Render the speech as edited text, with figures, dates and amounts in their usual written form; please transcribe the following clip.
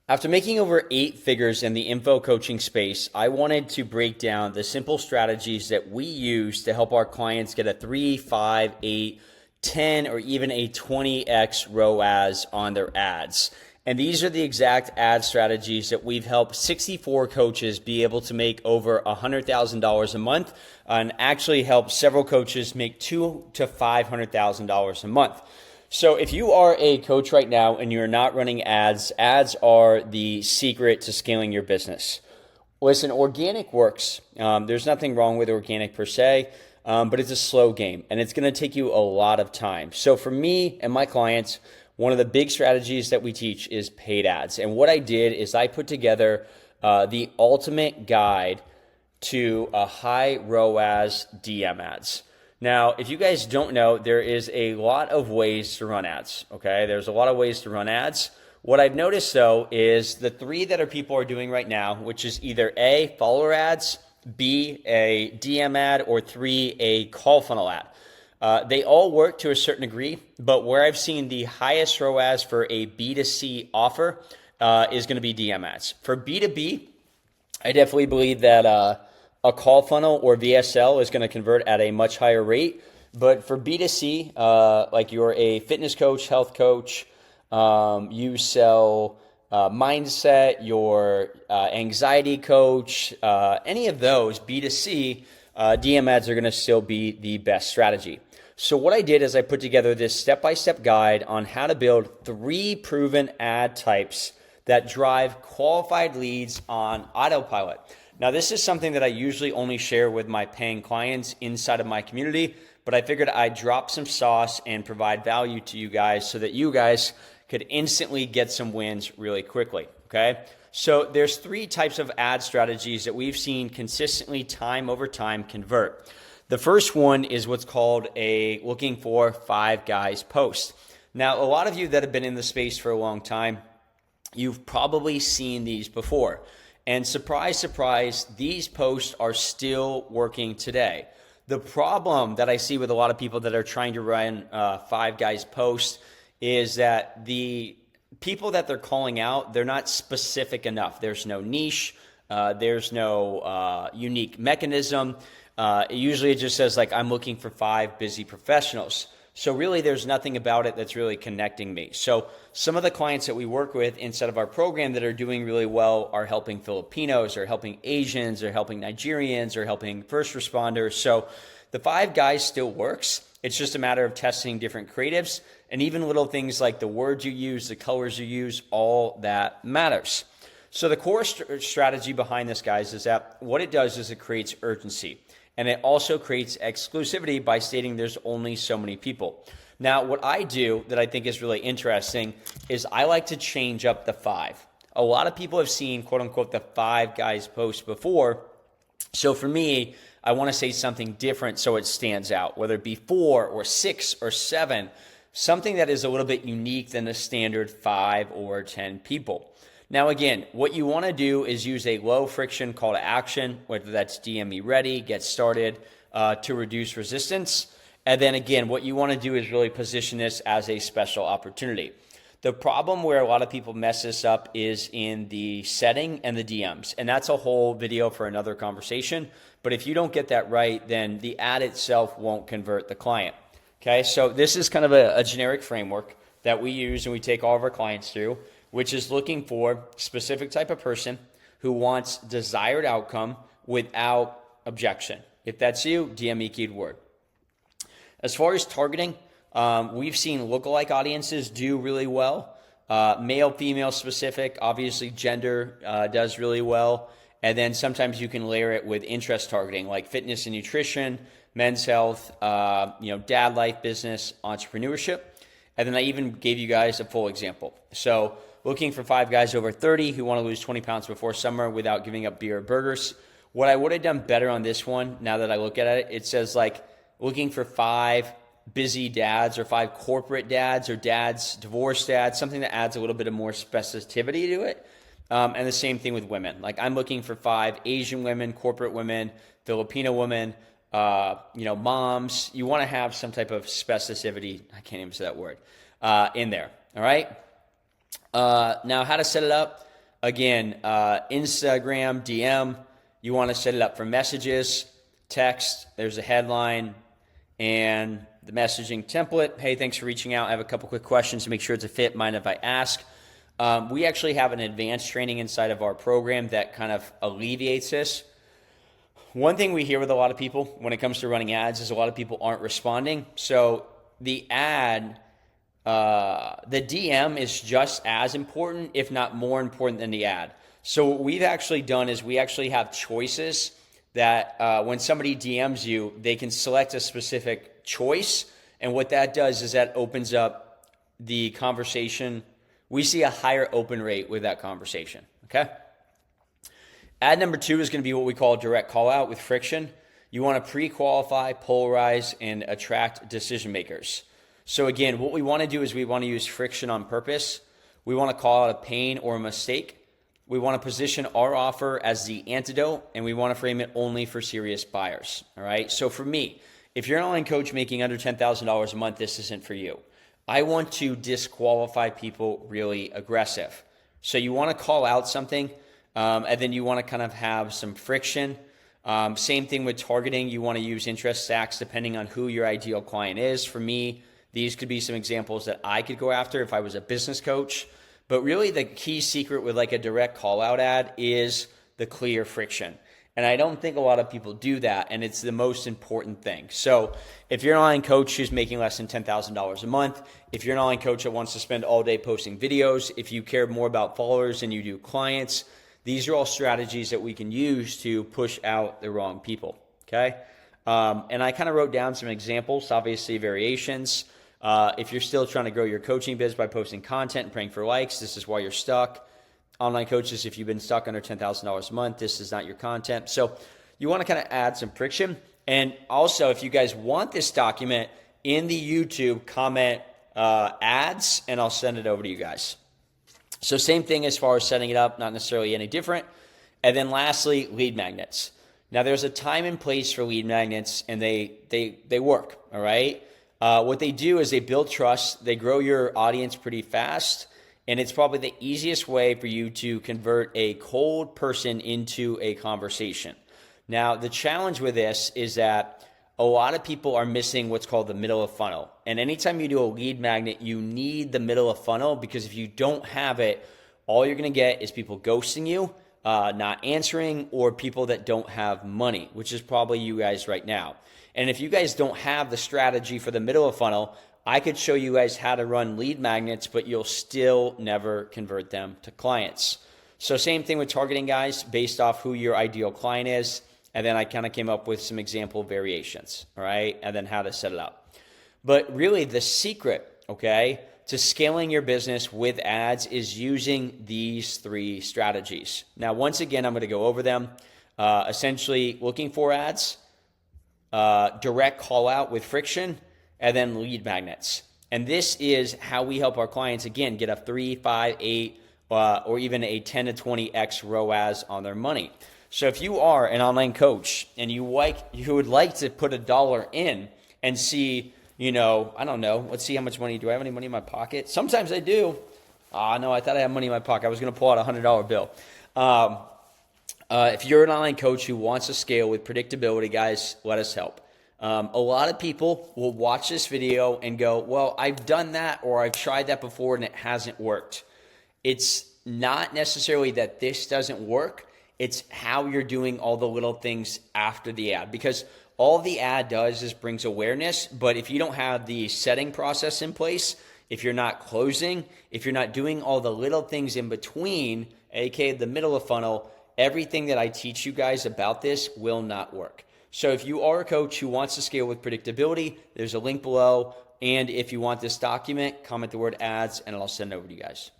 After making over 8 figures in the info coaching space, I wanted to break down the simple strategies that we use to help our clients get a 3, 5, 8, 10, or even a 20x ROAS on their ads. And these are the exact ad strategies that we've helped 64 coaches be able to make over $100,000 a month, and actually help several coaches make $200,000 to $500,000 a month. So if you are a coach right now and you're not running ads, ads are the secret to scaling your business. Listen, organic works. There's nothing wrong with organic per se, but it's a slow game and it's going to take you a lot of time. So for me and my clients, one of the big strategies that we teach is paid ads. And what I did is I put together the ultimate guide to a high ROAS DM ads. Now, if you guys don't know, there is a lot of ways to run ads, okay? There's a lot of ways to run ads. What I've noticed, though, is the 3 that people are doing right now, which is either A, follower ads, B, a DM ad, or 3, a call funnel ad. They all work to a certain degree, but where I've seen the highest ROAS for a B2C offer is going to be DM ads. For B2B, I definitely believe that a call funnel or VSL is going to convert at a much higher rate. But for B2C, like you're a fitness coach, health coach, you sell mindset, your anxiety coach, any of those B2C, DM ads are going to still be the best strategy. So what I did is I put together this step-by-step guide on how to build 3 proven ad types that drive qualified leads on autopilot. Now, this is something that I usually only share with my paying clients inside of my community, but I figured I'd drop some sauce and provide value to you guys so that you guys could instantly get some wins really quickly, okay? So there's 3 types of ad strategies that we've seen consistently time over time convert. The first one is what's called a looking for 5 guys post. Now, a lot of you that have been in the space for a long time, you've probably seen these before. And surprise, surprise, these posts are still working today. The problem that I see with a lot of people that are trying to run 5 guys posts is that the people that they're calling out, they're not specific enough. There's no niche. There's no unique mechanism. Usually it just says like, I'm looking for 5 busy professionals. So really there's nothing about it that's really connecting me. So some of the clients that we work with inside of our program that are doing really well are helping Filipinos, or helping Asians, or helping Nigerians, or helping first responders. So the 5 guys still works. It's just a matter of testing different creatives, and even little things like the words you use, the colors you use, all that matters. So the core strategy behind this, guys, is that what it does is it creates urgency. And it also creates exclusivity by stating there's only so many people. Now, what I do that I think is really interesting is I like to change up the 5. A lot of people have seen, quote unquote, the 5 guys post before. So for me, I want to say something different so it stands out, whether it be 4 or 6 or 7, something that is a little bit unique than the standard 5 or 10 people. Now, again, what you want to do is use a low friction call to action, whether that's DM me ready, get started, to reduce resistance. And then again, what you want to do is really position this as a special opportunity. The problem where a lot of people mess this up is in the setting and the DMs. And that's a whole video for another conversation. But if you don't get that right, then the ad itself won't convert the client. Okay, so this is kind of a generic framework that we use and we take all of our clients through, which is looking for specific type of person who wants desired outcome without objection. If that's you, DM me keyword. As far as targeting, we've seen lookalike audiences do really well. Male, female specific, obviously gender does really well. And then sometimes you can layer it with interest targeting, like fitness and nutrition, men's health, dad life, business, entrepreneurship. And then I even gave you guys a full example. So looking for 5 guys over 30 who want to lose 20 pounds before summer without giving up beer or burgers. What I would have done better on this one, now that I look at it, it says like looking for 5 busy dads, or 5 corporate dads, or dads, divorced dads, something that adds a little bit of more specificity to it. And the same thing with women. Like I'm looking for 5 Asian women, corporate women, Filipino women, moms. You want to have some type of specificity. I can't even say that word in there. All right. Now, how to set it up. Again, Instagram, DM, you want to set it up for messages, text, there's a headline, and the messaging template. Hey, thanks for reaching out. I have a couple quick questions to make sure it's a fit. Mind if I ask? We actually have an advanced training inside of our program that kind of alleviates this. One thing we hear with a lot of people when it comes to running ads is a lot of people aren't responding. So the DM is just as important, if not more important than the ad. So what we've actually done is we actually have choices that when somebody DMs you, they can select a specific choice. And what that does is that opens up the conversation. We see a higher open rate with that conversation, okay? Ad number 2 is going to be what we call a direct call out with friction. You want to pre-qualify, polarize, and attract decision makers. So again, what we want to do is we want to use friction on purpose. We want to call out a pain or a mistake. We want to position our offer as the antidote, and we want to frame it only for serious buyers, all right? So for me, if you're an online coach making under $10,000 a month, this isn't for you. I want to disqualify people really aggressive. So you want to call out something, and then you want to kind of have some friction. Same thing with targeting. You want to use interest stacks depending on who your ideal client is. For me, these could be some examples that I could go after if I was a business coach. But really the key secret with like a direct call out ad is the clear friction. And I don't think a lot of people do that, and it's the most important thing. So if you're an online coach who's making less than $10,000 a month, if you're an online coach that wants to spend all day posting videos, if you care more about followers than you do clients, these are all strategies that we can use to push out the wrong people, okay? And I kind of wrote down some examples, obviously variations. If you're still trying to grow your coaching biz by posting content and praying for likes, this is why you're stuck. Online coaches, if you've been stuck under $10,000 a month, this is not your content. So you want to kind of add some friction. And also, if you guys want this document in the YouTube, comment ads, and I'll send it over to you guys. So same thing as far as setting it up, not necessarily any different. And then lastly, lead magnets. Now there's a time and place for lead magnets, and they work, all right? What they do is they build trust, they grow your audience pretty fast, and it's probably the easiest way for you to convert a cold person into a conversation. Now, the challenge with this is that a lot of people are missing what's called the middle of funnel. And anytime you do a lead magnet, you need the middle of funnel, because if you don't have it, all you're going to get is people ghosting you, not answering, or people that don't have money, which is probably you guys right now. And if you guys don't have the strategy for the middle of funnel, I could show you guys how to run lead magnets, but you'll still never convert them to clients. So same thing with targeting, guys, based off who your ideal client is. And then I kind of came up with some example variations, all right? And then how to set it up. But really the secret, okay, to scaling your business with ads is using these 3 strategies. Now, once again, I'm going to go over them. Essentially looking for ads, direct call out with friction, and then lead magnets. And this is how we help our clients, again, get a 3, 5, 8, or even a 10 to 20x ROAS on their money. So if you are an online coach and you would like to put $1 in and see, I don't know, let's see how much money, do I have any money in my pocket? Sometimes I do. No, I thought I had money in my pocket. I was going to pull out a $100 bill. If you're an online coach who wants to scale with predictability, guys, let us help. A lot of people will watch this video and go, well, I've done that, or I've tried that before and it hasn't worked. It's not necessarily that this doesn't work. It's how you're doing all the little things after the ad, because all the ad does is brings awareness. But if you don't have the setting process in place, if you're not closing, if you're not doing all the little things in between, aka the middle of funnel, everything that I teach you guys about this will not work. So if you are a coach who wants to scale with predictability, there's a link below. And if you want this document, comment the word ads and I'll send it over to you guys.